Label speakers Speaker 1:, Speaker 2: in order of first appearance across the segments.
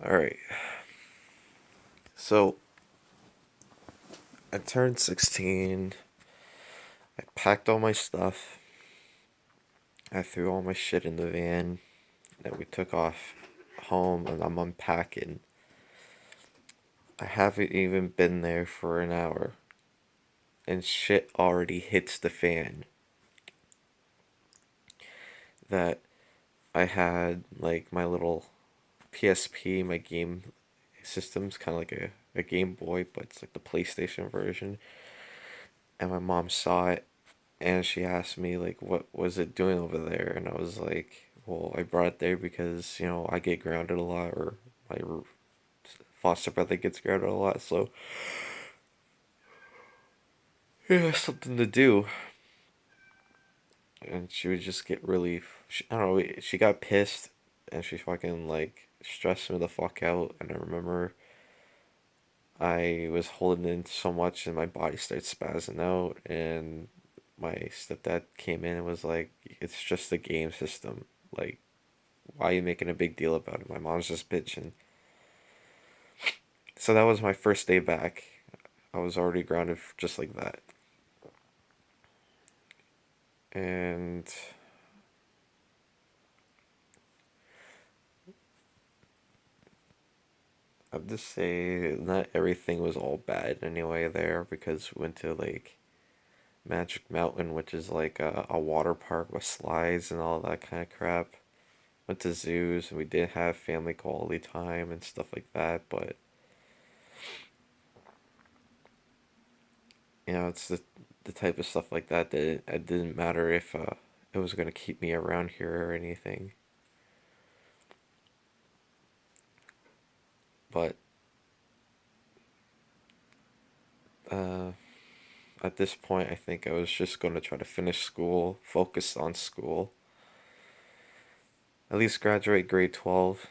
Speaker 1: All right. So I turned 16. I packed all my stuff. I threw all my shit in the van. And we took off home, and I'm unpacking. I haven't even been there for an hour, and shit already hits the fan. That I had like my little PSP, my game system's kind of like a Game Boy, but it's like the PlayStation version. And my mom saw it, and she asked me like, what was it doing over there? And I was like, well, I brought it there because I get grounded a lot, or my foster brother gets grounded a lot, so yeah, something to do. And she would just get really, I don't know, she got pissed, and she fucking like stressed me the fuck out. And I remember I was holding in so much, and my body started spazzing out, and my stepdad came in and was like, it's just a game system. Like, why are you making a big deal about it? My mom's just bitching. So that was my first day back. I was already grounded just like that. And I'll just say not everything was all bad anyway there, because we went to like Magic Mountain, which is like a water park with slides and all that kind of crap. Went to zoos, and we did have family quality time and stuff like that, but it's the type of stuff like that that it didn't matter if it was gonna keep me around here or anything. But uh, at this point, I think I was just gonna try to finish school, focus on school, at least graduate grade 12.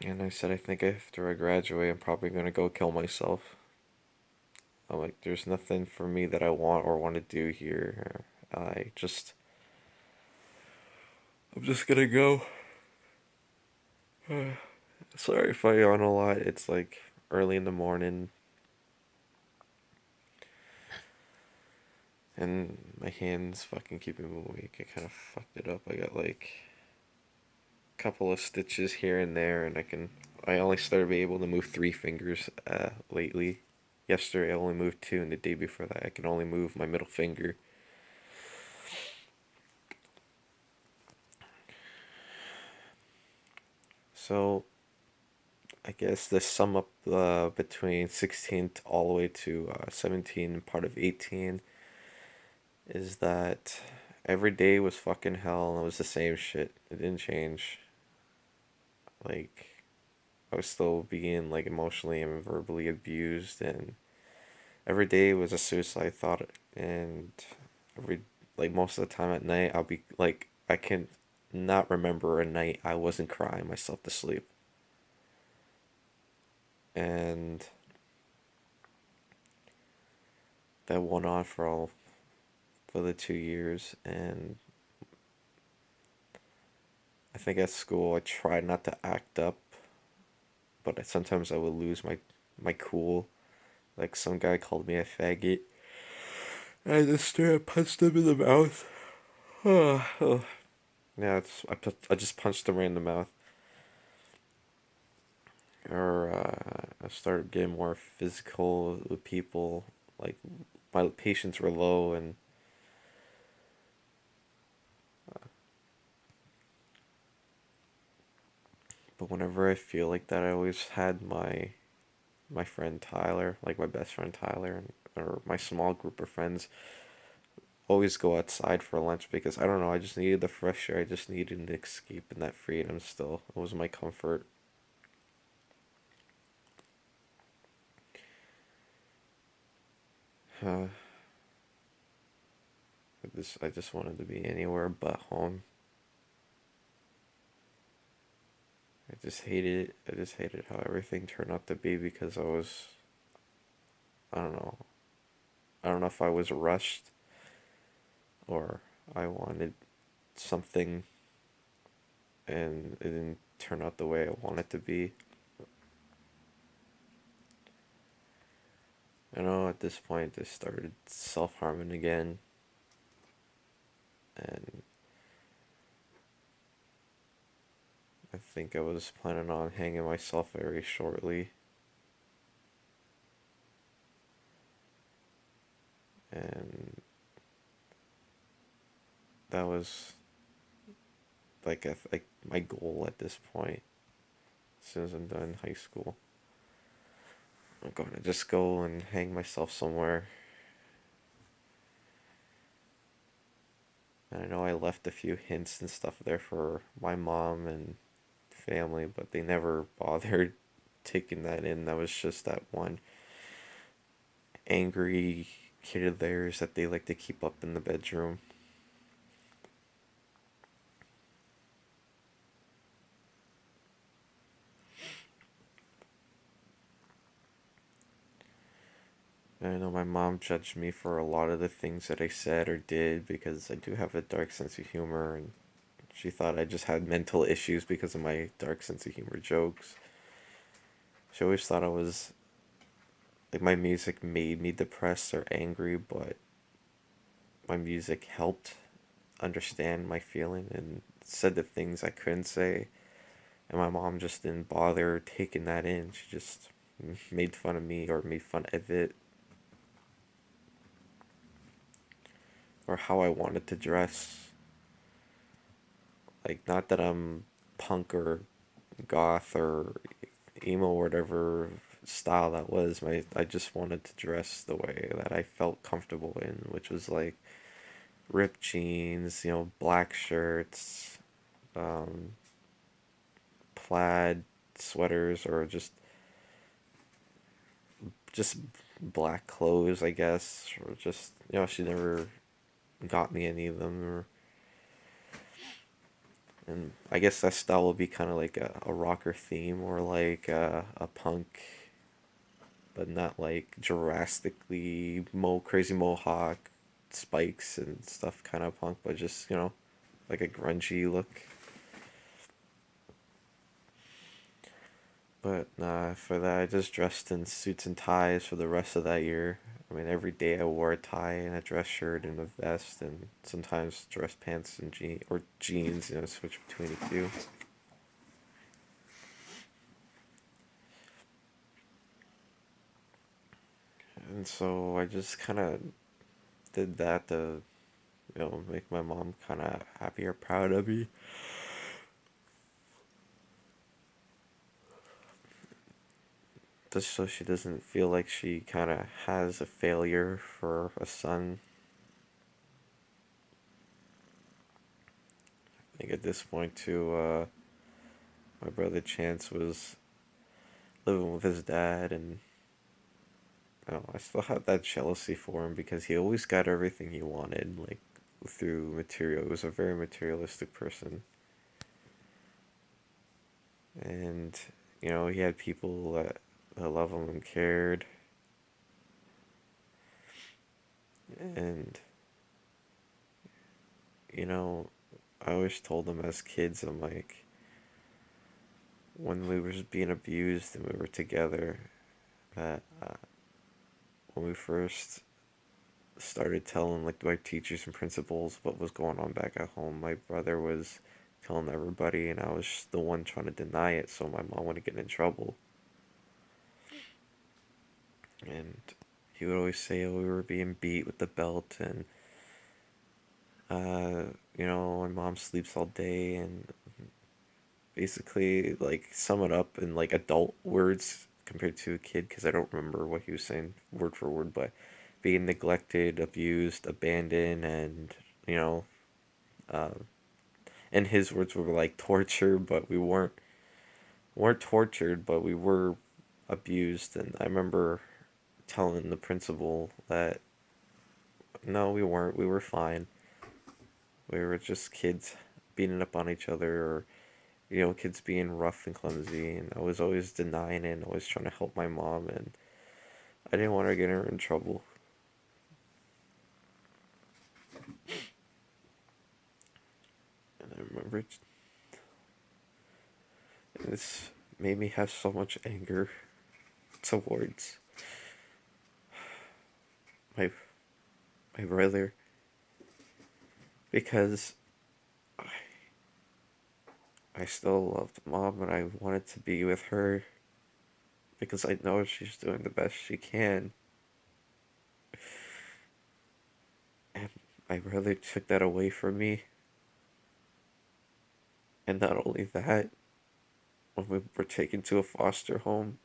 Speaker 1: And I said, I think after I graduate, I'm probably gonna go kill myself. I'm like, there's nothing for me that I want or want to do here. I'm just gonna go. Sorry if I yawn a lot. It's like early in the morning, and my hands fucking keeping me awake. I kind of fucked it up. I got like a couple of stitches here and there, and I only started being able to move three fingers lately. Yesterday I only moved two, and the day before that I can only move my middle finger. So I guess the sum up between 16 all the way to 17 and part of 18 is that every day was fucking hell, and it was the same shit. It didn't change. Like, I was still being like emotionally and verbally abused, and every day was a suicide thought. And every like most of the time at night, I'll be like, I can not remember a night I wasn't crying myself to sleep. And that went on for the 2 years. And I think at school I tried not to act up, but sometimes I would lose my cool. Like, some guy called me a faggot, and I just straight punched him in the mouth. Oh. Yeah, I just punched him right in the mouth. Or I started getting more physical with people. Like, my patience were low, and but whenever I feel like that, I always had my friend Tyler, like my best friend Tyler, or my small group of friends, always go outside for lunch, because I don't know, I just needed the fresh air. I just needed an escape, and that freedom still, it was my comfort. Uh, I just wanted to be anywhere but home. I just hated it. I just hated how everything turned out to be, because I don't know. I don't know if I was rushed, or I wanted something and it didn't turn out the way I want it to be. I know at this point I started self harming again, and I think I was planning on hanging myself very shortly. And that was like my goal at this point. As soon as I'm done high school, I'm going to just go and hang myself somewhere. And I know I left a few hints and stuff there for my mom and family, but they never bothered taking that in. That was just that one angry kid of theirs that they like to keep up in the bedroom. And I know my mom judged me for a lot of the things that I said or did because I do have a dark sense of humor, and she thought I just had mental issues because of my dark sense of humor jokes. She always thought I was like my music made me depressed or angry, but my music helped understand my feeling and said the things I couldn't say. And my mom just didn't bother taking that in. She just made fun of me or made fun of it or how I wanted to dress. Like, not that I'm punk or goth or emo or whatever style that was. I just wanted to dress the way that I felt comfortable in, which was like ripped jeans, black shirts, um, plaid sweaters, or just black clothes, I guess, or just she never got me any of them, or and I guess that style will be kind of like a rocker theme or like a punk, but not like drastically crazy mohawk spikes and stuff kind of punk, but just like a grungy look. But nah, for that I just dressed in suits and ties for the rest of that year. I mean, every day I wore a tie and a dress shirt and a vest, and sometimes dress pants and jeans. Switch between the two. And so I just kind of did that to make my mom kind of happy or proud of me. Just so she doesn't feel like she kind of has a failure for a son. I think at this point too, my brother Chance was living with his dad, and I still had that jealousy for him because he always got everything he wanted, like through material. He was a very materialistic person, and he had people that love him and cared, and you know, I always told him as kids, I'm like, when we were being abused and we were together, that when we first started telling like my teachers and principals what was going on back at home, my brother was telling everybody, and I was the one trying to deny it so my mom wouldn't get in trouble. And he would always say, "Oh, we were being beat with the belt," and uh, my mom sleeps all day, and basically like sum it up in like adult words compared to a kid because I don't remember what he was saying word for word, but being neglected, abused, abandoned, and you know, uh, and his words were like torture, but we weren't tortured, but we were abused. And I remember telling the principal that no, we weren't. We were fine. We were just kids beating up on each other, or kids being rough and clumsy. And I was always denying it and always trying to help my mom, and I didn't want to get her in trouble. And I remember It's made me have so much anger towards my my brother because I still loved mom and I wanted to be with her because I know she's doing the best she can. And my brother took that away from me. And not only that, when we were taken to a foster home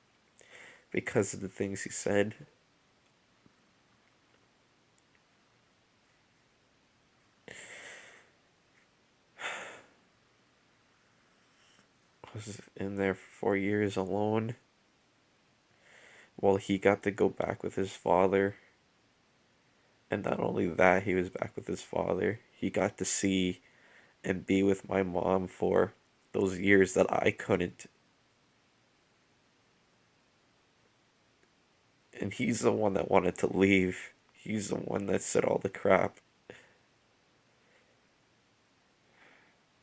Speaker 1: because of the things he said, I was in there for 4 years alone while he got to go back with his father. And not only that, he was back with his father. He got to see and be with my mom for those years that I couldn't. And he's the one that wanted to leave. He's the one that said all the crap.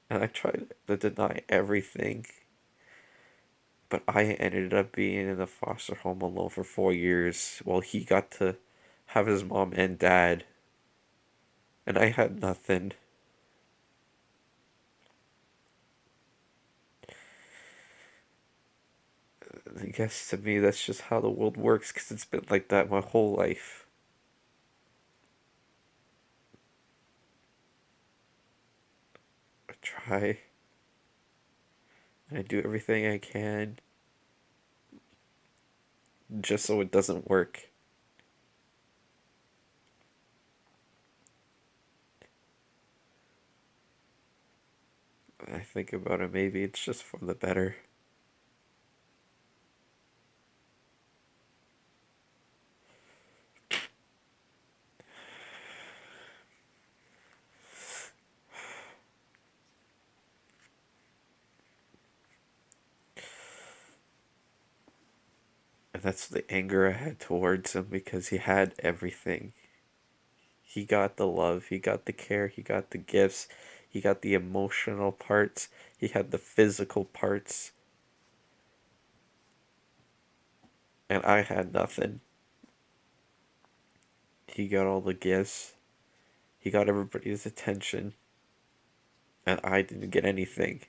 Speaker 1: And I tried to deny everything. But I ended up being in a foster home alone for 4 years while he got to have his mom and dad. And I had nothing. I guess to me that's just how the world works because it's been like that my whole life. I try and I do everything I can just so it doesn't work. I think about it, maybe it's just for the better. And that's the anger I had towards him because he had everything. He got the love, he got the care, he got the gifts, he got the emotional parts, he had the physical parts, and I had nothing. He got all the gifts, he got everybody's attention, and I didn't get anything.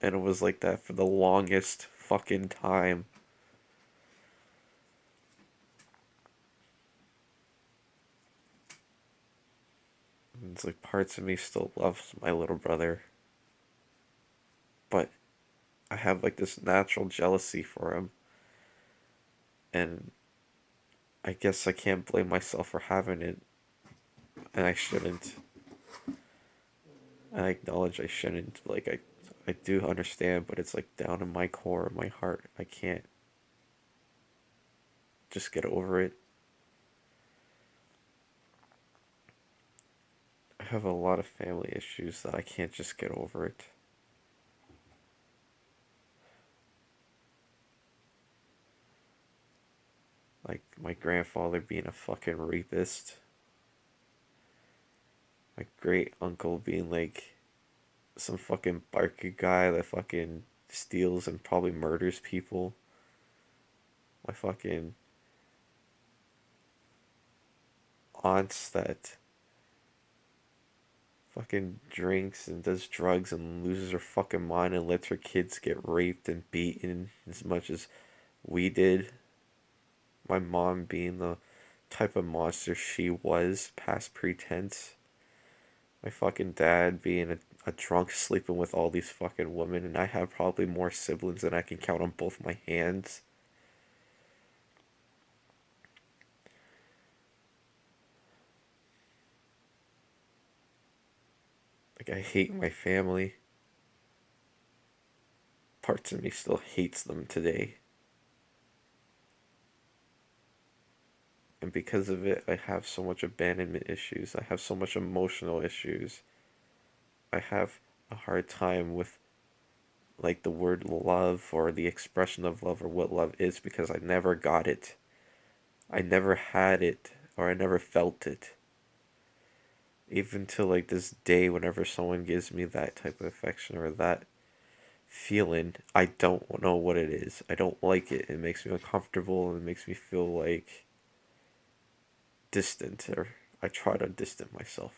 Speaker 1: And it was like that for the longest fucking time. And it's like parts of me still loves my little brother, but I have like this natural jealousy for him, and I guess I can't blame myself for having it, and I shouldn't. And I acknowledge I shouldn't. I do understand, but it's like down in my core, my heart, I can't just get over it. I have a lot of family issues that I can't just get over it. Like my grandfather being a fucking rapist, my great uncle being like some fucking biker guy that fucking steals and probably murders people. My fucking aunts that fucking drinks and does drugs and loses her fucking mind and lets her kids get raped and beaten as much as we did. My mom being the type of monster she was past pretense. My fucking dad being a drunk sleeping with all these fucking women, and I have probably more siblings than I can count on both my hands. Like, I hate my family. Parts of me still hates them today. And because of it, I have so much abandonment issues. I have so much emotional issues. I have a hard time with like the word love or the expression of love or what love is because I never got it. I never had it or I never felt it. Even to like this day, whenever someone gives me that type of affection or that feeling, I don't know what it is. I don't like it. It makes me uncomfortable and it makes me feel like distant, or I try to distance myself.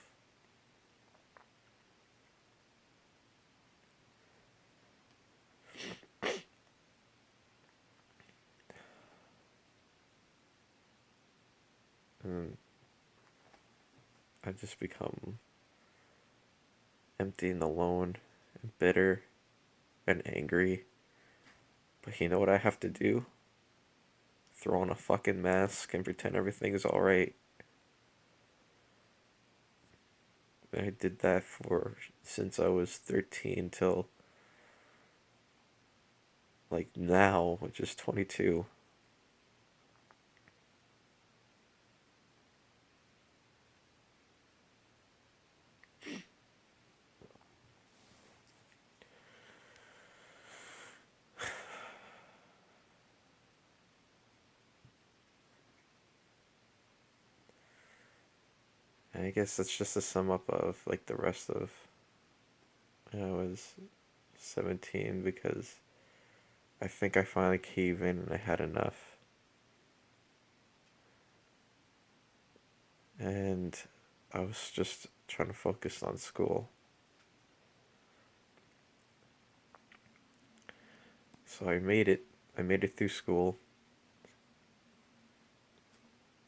Speaker 1: And I just become empty and alone and bitter and angry. But you know what I have to do? Throw on a fucking mask and pretend everything is alright. And I did that for since I was 13 till like now, which is 22. And I guess that's just a sum up of like the rest of when I was 17, because I think I finally caved in and I had enough. And I was just trying to focus on school. So I made it. I made it through school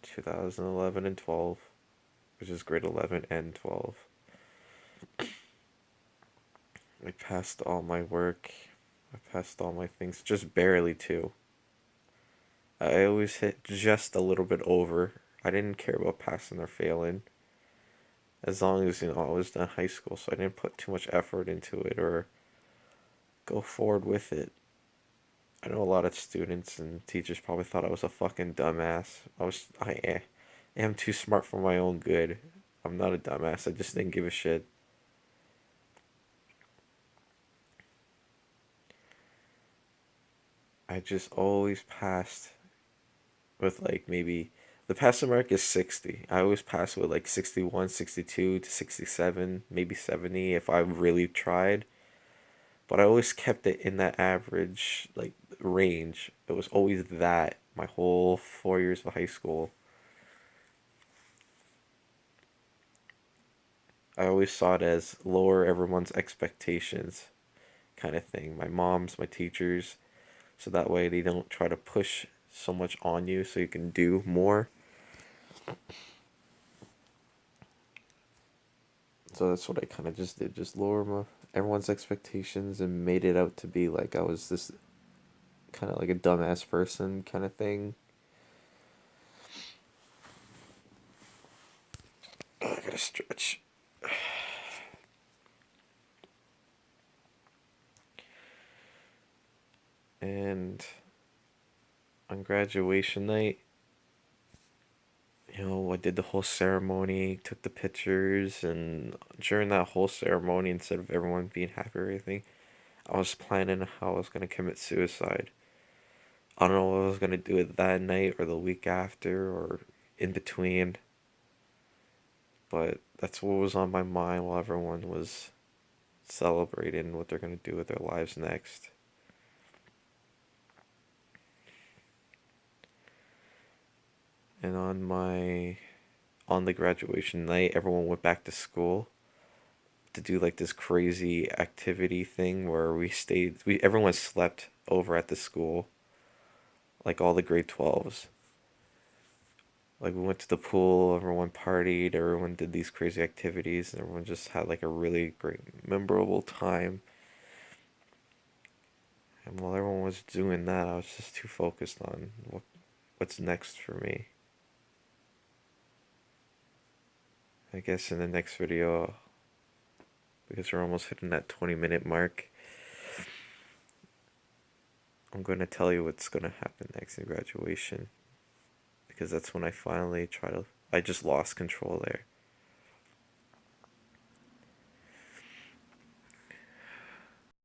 Speaker 1: 2011 and 12, which is grade 11 and 12. I passed all my work. I passed all my things, just barely too. I always hit just a little bit over. I didn't care about passing or failing, as long as I was done high school. So I didn't put too much effort into it or go forward with it. I know a lot of students and teachers probably thought I was a fucking dumbass. I am too smart for my own good. I'm not a dumbass. I just didn't give a shit. I just always passed with like maybe the passing mark is 60. I always pass with like 61, 62 to 67, maybe 70 if I really tried. But I always kept it in that average like range. It was always that my whole 4 years of high school. I always saw it as lower everyone's expectations kind of thing. My moms, my teachers, so that way they don't try to push so much on you so you can do more. So that's what I kind of just did, just lower everyone's expectations and made it out to be like I was this kind of like a dumbass person kind of thing. I gotta stretch. And on graduation night, I did the whole ceremony, took the pictures, and during that whole ceremony, instead of everyone being happy or anything, I was planning how I was gonna commit suicide. I don't know what I was gonna do it that night or the week after or in between, but that's what was on my mind while everyone was celebrating what they're gonna do with their lives next. And on the graduation night, everyone went back to school to do like this crazy activity thing where we everyone slept over at the school, like all the grade 12s. Like we went to the pool, everyone partied, everyone did these crazy activities, and everyone just had like a really great memorable time. And while everyone was doing that, I was just too focused on what's next for me. I guess in the next video, because we're almost hitting that 20-minute mark, I'm going to tell you what's going to happen next in graduation. Because that's when I finally I just lost control there.